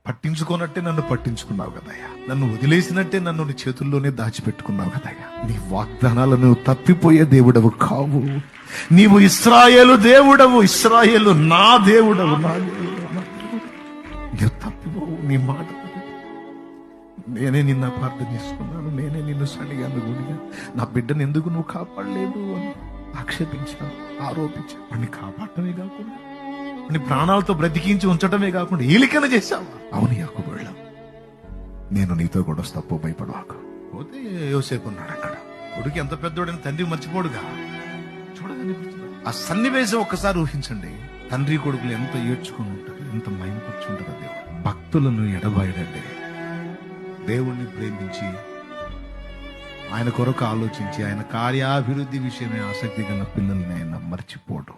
పట్టించుకోనట్టే నన్ను పట్టించుకున్నావు కదయ్యా. నన్ను వదిలేసినట్టే నన్ను నీ చేతుల్లోనే దాచిపెట్టుకున్నావు కదయ్యా. నీ వాగ్దానాలను తప్పిపోయే దేవుడవు కావు. నీవు ఇశ్రాయేలు దేవుడవు, ఇశ్రాయేలు నా దేవుడవు, నా దేవుడవు, నా దేవుడు. నీవు తప్పిపోవు, నీ మాట. నేనే నిన్ను అపార్థం చేసుకున్నాను, నేనే నిన్ను సడిగాను, గుడిగా నా బిడ్డను ఎందుకు నువ్వు కాపాడలేదు అని ఆక్షేపించాను, ఆరోపించాను. వాడిని కాపాడటమే కాకుండా నీ ప్రాణాలతో బ్రతికించి ఉంచటమే కాకుండా ఏలికన చేశావా? అవును యాకోబు, వెళ్ళావు. నేను నీతో కూడా వస్తా, భయపడవాకు. పోతే యోసేపు ఉన్నాడు అక్కడ. కొడుకు ఎంత పెద్దోడని తండ్రి మర్చిపోడుగా. చూడగానే ఆ సన్నివేశం ఒక్కసారి ఊహించండి. తండ్రి కొడుకులు ఎంత ఏడ్చుకుని ఉంటారు, ఎంత మైంపర్చుంటారు. దేవుడు భక్తులను ఎడబాయడండి. దేవుణ్ణి ప్రేమించి ఆయన కొరకు ఆలోచించి ఆయన కార్యాభివృద్ధి విషయమే ఆసక్తి గల పిల్లల్ని ఆయన మర్చిపోవడం.